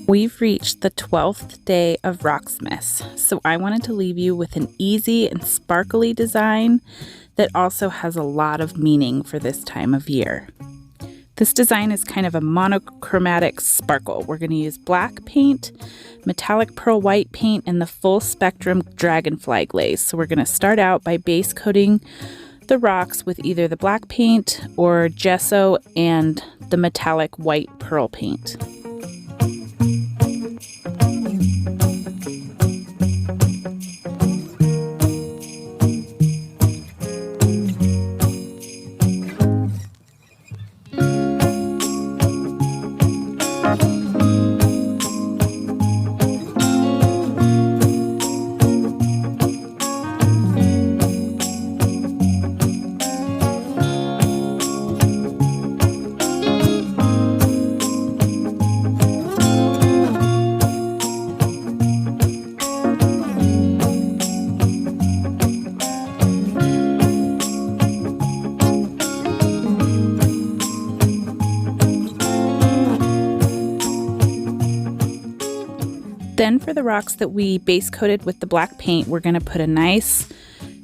We've reached the 12th day of Rocksmas, so I wanted to leave you with an easy and sparkly design that also has a lot of meaning for this time of year. This design is kind of a monochromatic sparkle. We're going to use black paint, metallic pearl white paint, and the full spectrum Dragonfly glaze. So we're going to start out by base coating the rocks with either the black paint or gesso and the metallic white pearl paint. Then for the rocks that we base coated with the black paint, we're going to put a nice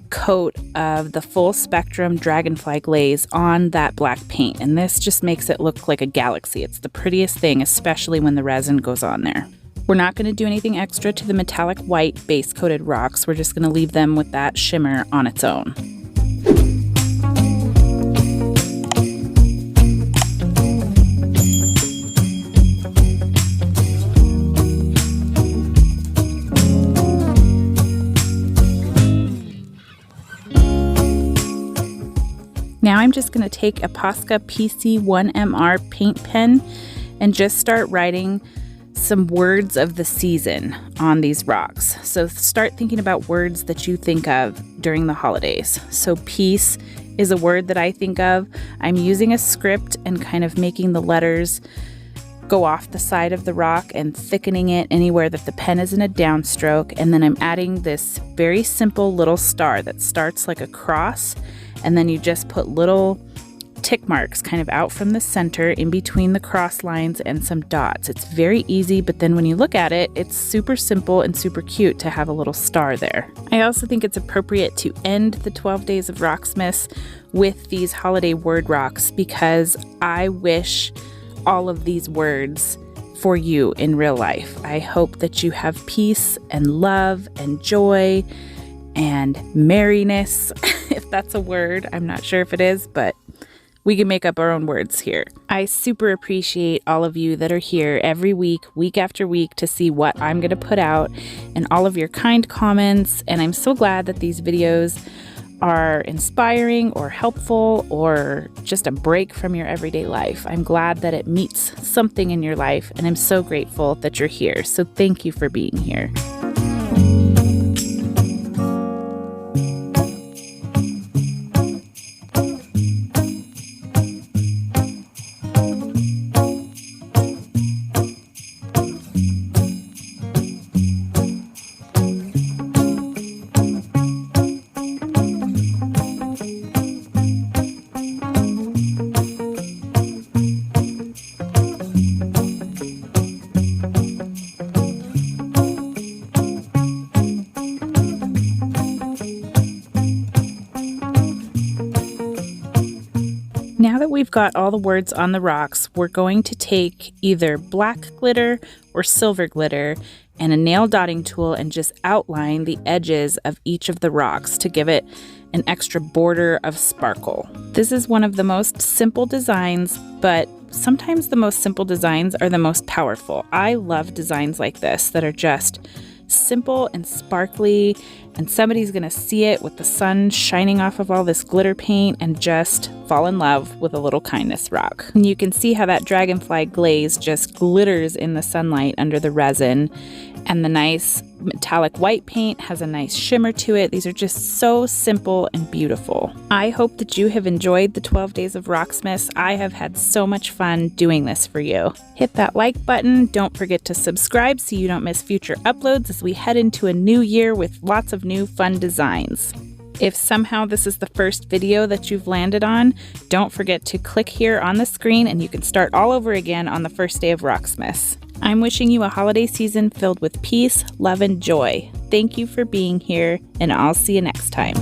coat of the full spectrum Dragonfly glaze on that black paint. And this just makes it look like a galaxy. It's the prettiest thing, especially when the resin goes on there. We're not going to do anything extra to the metallic white base coated rocks. We're just going to leave them with that shimmer on its own. Now I'm just going to take a Posca PC1MR paint pen and just start writing some words of the season on these rocks. So start thinking about words that you think of during the holidays. So peace is a word that I think of. I'm using a script and kind of making the letters go off the side of the rock and thickening it anywhere that the pen is in a downstroke. And then I'm adding this very simple little star that starts like a cross. And then you just put little tick marks kind of out from the center in between the cross lines and some dots. It's very easy, but then when you look at it, it's super simple and super cute to have a little star there. I also think it's appropriate to end the 12 days of Rocksmas with these holiday word rocks because I wish all of these words for you in real life. I hope that you have peace and love and joy and merriness, if that's a word. I'm not sure if it is, but we can make up our own words here. I super appreciate all of you that are here every week, week after week, to see what I'm going to put out and all of your kind comments. And I'm so glad that these videos are inspiring or helpful or just a break from your everyday life. I'm glad that it meets something in your life, and I'm so grateful that you're here. So thank you for being here. Now that we've got all the words on the rocks, we're going to take either black glitter or silver glitter and a nail dotting tool and just outline the edges of each of the rocks to give it an extra border of sparkle. This is one of the most simple designs, but sometimes the most simple designs are the most powerful. I love designs like this that are just simple and sparkly, and somebody's gonna see it with the sun shining off of all this glitter paint and just fall in love with a little kindness rock. And you can see how that Dragonfly glaze just glitters in the sunlight under the resin, and the nice metallic white paint has a nice shimmer to it. These are just so simple and beautiful. I hope that you have enjoyed the 12 days of Rocksmas. I have had so much fun doing this for you. Hit that like button. Don't forget to subscribe so you don't miss future uploads as we head into a new year with lots of new fun designs. If somehow this is the first video that you've landed on, don't forget to click here on the screen and you can start all over again on the first day of Rocksmas. I'm wishing you a holiday season filled with peace, love, and joy. Thank you for being here, and I'll see you next time.